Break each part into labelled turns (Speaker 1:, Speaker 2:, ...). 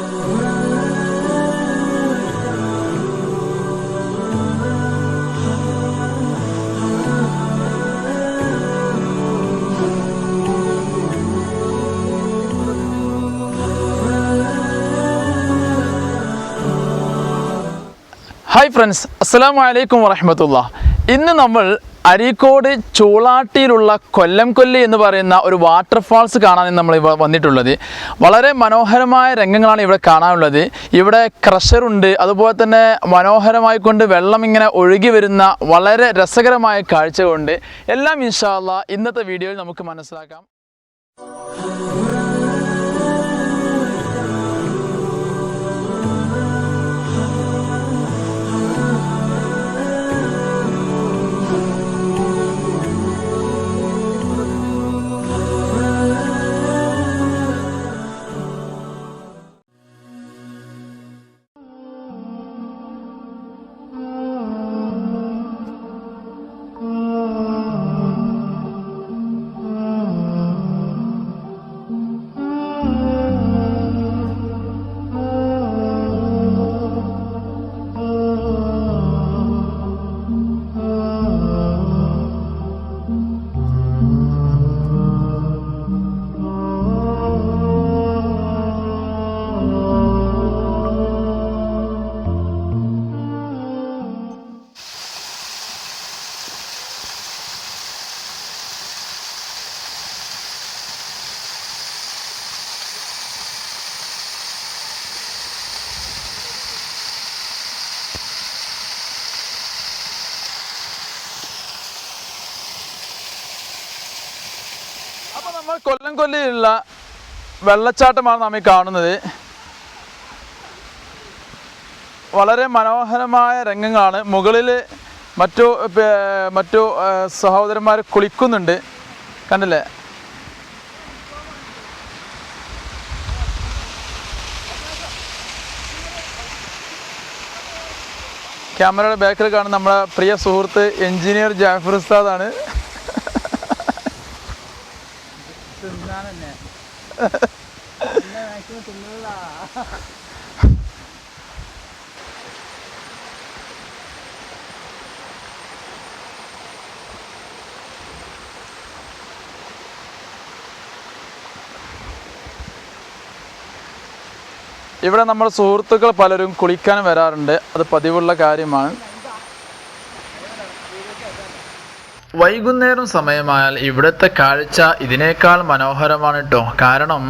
Speaker 1: Hi friends, അസ്സലാമു അലൈക്കും വറഹ്മത്തുള്ളാഹി. ഇന്ന് നമ്മൾ അരീക്കോട് ചൂളാട്ടിയിലുള്ള കൊല്ലി എന്ന് പറയുന്ന ഒരു വാട്ടർഫാൾസ് കാണാൻ നമ്മൾ വന്നിട്ടുള്ളത്. വളരെ മനോഹരമായ രംഗങ്ങളാണ് ഇവിടെ കാണാനുള്ളത്. ഇവിടെ ക്രഷറുണ്ട്, അതുപോലെ തന്നെ മനോഹരമായിക്കൊണ്ട് വെള്ളം ഇങ്ങനെ ഒഴുകി വരുന്ന വളരെ രസകരമായ കാഴ്ചകളുണ്ട്. എല്ലാം ഇൻഷാ അല്ലാഹ് ഇന്നത്തെ വീഡിയോയിൽ നമുക്ക് മനസ്സിലാക്കാം. അപ്പോൾ നമ്മൾ കൊല്ലിയിലുള്ള വെള്ളച്ചാട്ടമാണ് നാം ഈ കാണുന്നത്. വളരെ മനോഹരമായ രംഗങ്ങളാണ്. മുകളിൽ മറ്റു സഹോദരന്മാർ കുളിക്കുന്നുണ്ട്, കണ്ടില്ലേ? ക്യാമറയുടെ ബാക്കിൽ കാണുന്ന നമ്മുടെ പ്രിയ സുഹൃത്ത് എഞ്ചിനീയർ ജാഫർ ഉസ്താദാണ്. ഇവിടെ നമ്മുടെ സുഹൃത്തുക്കൾ പലരും കുളിക്കാൻ വരാറുണ്ട്, അത് പതിവുള്ള കാര്യമാണ്. വൈകുന്നേരം സമയമായാൽ ഇവിടുത്തെ കാഴ്ച ഇതിനേക്കാൾ മനോഹരമാണ് കേട്ടോ. കാരണം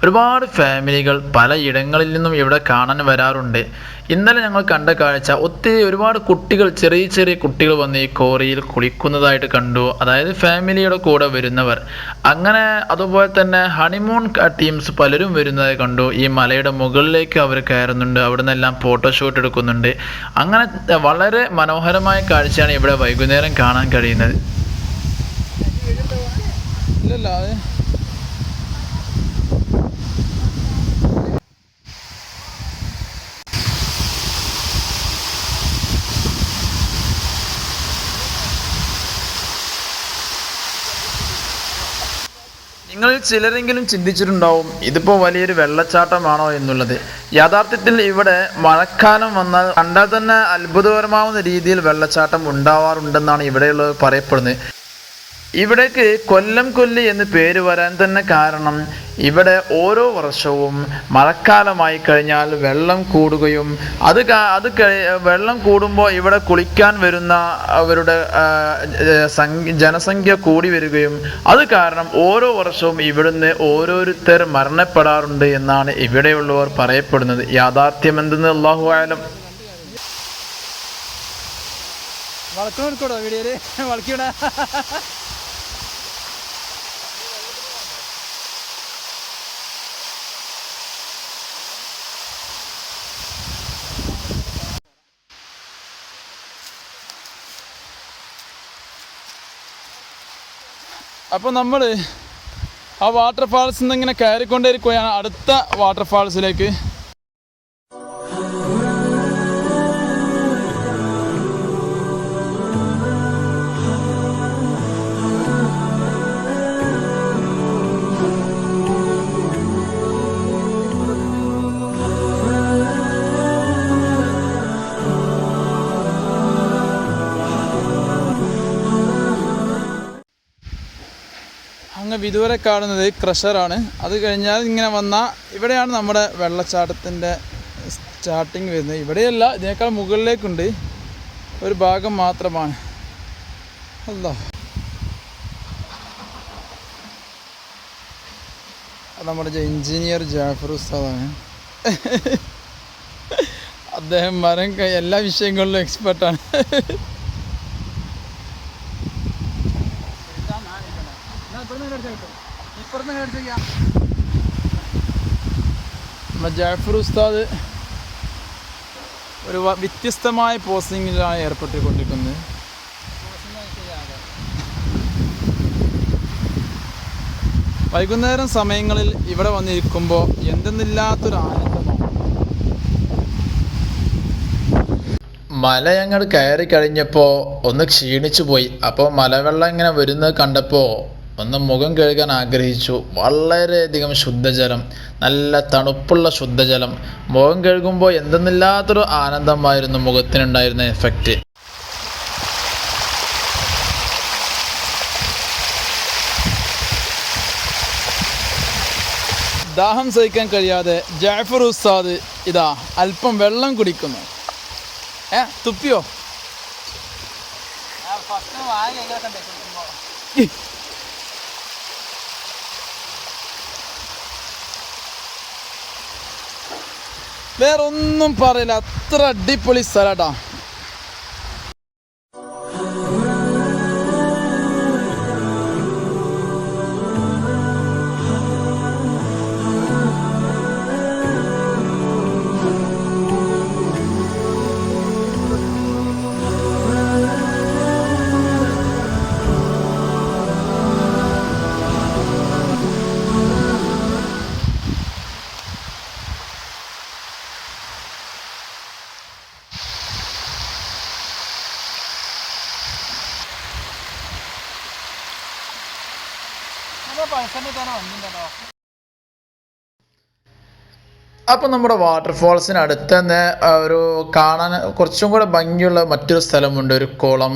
Speaker 1: ഒരുപാട് ഫാമിലികൾ പലയിടങ്ങളിൽ നിന്നും ഇവിടെ കാണാൻ വരാറുണ്ട്. ഇന്നലെ ഞങ്ങൾ കണ്ട കാഴ്ച ഒരുപാട് കുട്ടികൾ, ചെറിയ ചെറിയ കുട്ടികൾ വന്ന് ഈ കോറിയിൽ കുളിക്കുന്നതായിട്ട് കണ്ടു. അതായത് ഫാമിലിയുടെ കൂടെ വരുന്നവർ. അങ്ങനെ അതുപോലെ തന്നെ ഹണിമൂൺ ടീംസ് പലരും വരുന്നതായി കണ്ടു. ഈ മലയുടെ മുകളിലേക്ക് അവർ കയറുന്നുണ്ട്, അവിടെ നിന്നെല്ലാം ഫോട്ടോഷൂട്ട് എടുക്കുന്നുണ്ട്. അങ്ങനെ വളരെ മനോഹരമായ കാഴ്ചയാണ് ഇവിടെ വൈകുന്നേരം കാണാൻ കഴിയുന്നത്. നിങ്ങളിൽ ചിലരെങ്കിലും ചിന്തിച്ചിട്ടുണ്ടാവും ഇതിപ്പോൾ വലിയൊരു വെള്ളച്ചാട്ടമാണോ എന്നുള്ളത്. യഥാർത്ഥത്തിൽ ഇവിടെ മഴക്കാലം വന്നാൽ കണ്ടാൽ തന്നെ അത്ഭുതകരമാവുന്ന രീതിയിൽ വെള്ളച്ചാട്ടം ഉണ്ടാവാറുണ്ടെന്നാണ് ഇവിടെയുള്ളവർ പറയപ്പെടുന്നത്. ഇവിടേക്ക് കൊല്ലി എന്ന് പേര് വരാൻ തന്നെ കാരണം ഇവിടെ ഓരോ വർഷവും മഴക്കാലമായി കഴിഞ്ഞാൽ വെള്ളം കൂടുകയും വെള്ളം കൂടുമ്പോൾ ഇവിടെ കുളിക്കാൻ വരുന്ന അവരുടെ ജനസംഖ്യ കൂടി വരികയും അത് കാരണം ഓരോ വർഷവും ഇവിടുന്ന് ഓരോരുത്തർ മരണപ്പെടാറുണ്ട് എന്നാണ് ഇവിടെയുള്ളവർ പറയപ്പെടുന്നത്. യാഥാർത്ഥ്യം എന്തെന്ന് അല്ലാഹു ആലം. അപ്പോൾ നമ്മൾ ആ വാട്ടർഫാൾസിൽ നിന്ന് ഇങ്ങനെ കയറിക്കൊണ്ടിരിക്കുകയാണ് അടുത്ത വാട്ടർഫാൾസിലേക്ക്.
Speaker 2: അങ്ങ് വിദൂരെ കാണുന്നത് ക്രഷറാണ്. അത് കഴിഞ്ഞാൽ ഇങ്ങനെ വന്നാൽ ഇവിടെയാണ് നമ്മുടെ വെള്ളച്ചാട്ടത്തിൻ്റെ സ്റ്റാർട്ടിങ് വരുന്നത്. ഇവിടെയല്ല, ഇതിനേക്കാൾ മുകളിലേക്കുണ്ട്, ഒരു ഭാഗം മാത്രമാണ്. അല്ലാ, നമ്മുടെ എഞ്ചിനീയർ ജാഫർ ഉസ്താദാണ്. അദ്ദേഹം എല്ലാ വിഷയങ്ങളിലും എക്സ്പെർട്ടാണ്. നമ്മുടെ ജാഫർ ഉസ്താദ് ഒരു വ്യത്യസ്തമായ പോസിങ്ങിലാണ് ഏർപ്പെട്ടുകൊണ്ടിരിക്കുന്നത്. വൈകുന്നേരം സമയങ്ങളിൽ ഇവിടെ വന്നിരിക്കുമ്പോൾ എന്തെന്നില്ലാത്തൊരു ആനന്ദമാണ്.
Speaker 1: മല ഞങ്ങൾ കയറി കഴിഞ്ഞപ്പോൾ ഒന്ന് ക്ഷീണിച്ചു പോയി. അപ്പോൾ മലവെള്ളം ഇങ്ങനെ വരുന്നത് കണ്ടപ്പോൾ ഒന്ന് മുഖം കഴുകാൻ ആഗ്രഹിച്ചു. വളരെയധികം ശുദ്ധജലം, നല്ല തണുപ്പുള്ള ശുദ്ധജലം. മുഖം കഴുകുമ്പോൾ എന്തെന്നില്ലാത്തൊരു ആനന്ദമായിരുന്നു മുഖത്തിനുണ്ടായിരുന്ന എഫക്റ്റ്.
Speaker 2: ദാഹം സഹിക്കാൻ കഴിയാതെ ജാഫർ ഉസ്താദ് ഇതാ അല്പം വെള്ളം കുടിക്കുന്നു. തുപ്പിയോ? വേറൊന്നും പറയില്ല, അത്ര അടിപൊളി സ്ഥലട്ടാ.
Speaker 1: അപ്പോൾ നമ്മുടെ വാട്ടർഫാൾസിന് അടുത്ത് തന്നെ ഒരു കാണാൻ കുറച്ചും കൂടെ ഭംഗിയുള്ള മറ്റൊരു സ്ഥലമുണ്ട്, ഒരു കുളം.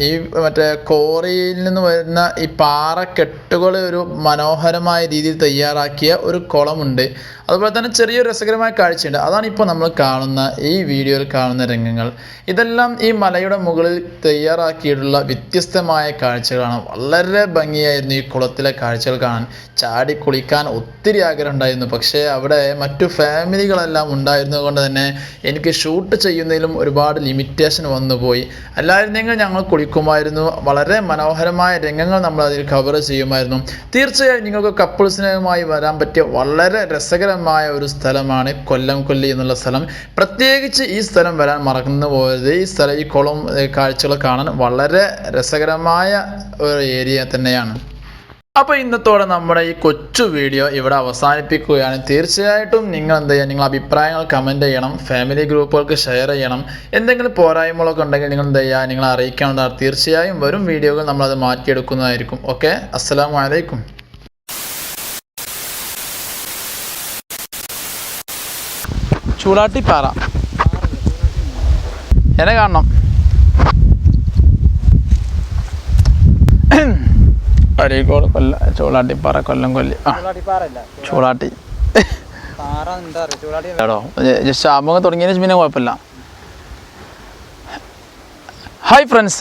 Speaker 1: ഈ മറ്റേ കോറിയിൽ നിന്ന് വരുന്ന ഈ പാറക്കെട്ടുകൾ ഒരു മനോഹരമായ രീതിയിൽ തയ്യാറാക്കിയ ഒരു കുളമുണ്ട്. അതുപോലെ തന്നെ ചെറിയൊരു രസകരമായ കാഴ്ചയുണ്ട്. അതാണ് ഇപ്പോൾ നമ്മൾ കാണുന്ന ഈ വീഡിയോയിൽ കാണുന്ന രംഗങ്ങൾ. ഇതെല്ലാം ഈ മലയുടെ മുകളിൽ തയ്യാറാക്കിയിട്ടുള്ള വ്യത്യസ്തമായ കാഴ്ചകളാണ്. വളരെ ഭംഗിയായിരുന്നു ഈ കുളത്തിലെ കാഴ്ചകൾ കാണാൻ. ചാടി കുളിക്കാൻ ഒത്തിരി ആഗ്രഹം ഉണ്ടായിരുന്നു. പക്ഷേ അവിടെ മറ്റു ഫാമിലികളെല്ലാം ഉണ്ടായിരുന്നത് കൊണ്ട് തന്നെ എനിക്ക് ഷൂട്ട് ചെയ്യുന്നതിലും ഒരുപാട് ലിമിറ്റേഷൻ വന്നുപോയി. അല്ലായിരുന്നെങ്കിൽ ഞങ്ങൾ കുളിക്കുമായിരുന്നു. വളരെ മനോഹരമായ രംഗങ്ങൾ നമ്മൾ അതിൽ കവർ ചെയ്യുമായിരുന്നു. തീർച്ചയായും നിങ്ങൾക്ക് കപ്പിൾസിനുമായി വരാൻ പറ്റിയ വളരെ രസകരമായ ഒരു സ്ഥലമാണ് കൊല്ലം കൊല്ലി എന്നുള്ള സ്ഥലം. പ്രത്യേകിച്ച് ഈ സ്ഥലം വരാൻ മറന്നു പോയത്. ഈ കുളം കാഴ്ചകൾ കാണാൻ വളരെ രസകരമായ ഒരു ഏരിയ തന്നെയാണ്. അപ്പോൾ ഇന്നത്തോടെ നമ്മുടെ ഈ കൊച്ചു വീഡിയോ ഇവിടെ അവസാനിപ്പിക്കുകയാണ്. തീർച്ചയായിട്ടും നിങ്ങൾ എന്ത് ചെയ്യുക, നിങ്ങൾ അഭിപ്രായങ്ങൾ കമൻറ്റ് ചെയ്യണം, ഫാമിലി ഗ്രൂപ്പുകൾക്ക് ഷെയർ ചെയ്യണം. എന്തെങ്കിലും പോരായ്മകളൊക്കെ ഉണ്ടെങ്കിൽ നിങ്ങൾ എന്ത് ചെയ്യുക, നിങ്ങൾ അറിയിക്കേണ്ടതാണ്. തീർച്ചയായും വരും വീഡിയോകൾ നമ്മളത് മാറ്റിയെടുക്കുന്നതായിരിക്കും. ഓക്കെ, അസ്സലാമു അലൈക്കും.
Speaker 2: ചൂടാട്ടിപ്പാറ എന്നെ കാണണം. അരീക്കോട് ചൂടാട്ടിപ്പാറ കൊല്ലം കൊല്ലി. ചൂടാട്ടി ജസ്റ്റ് ആമുഖം തുടങ്ങിയതിന് പിന്നെ കുഴപ്പമില്ല. Hi friends.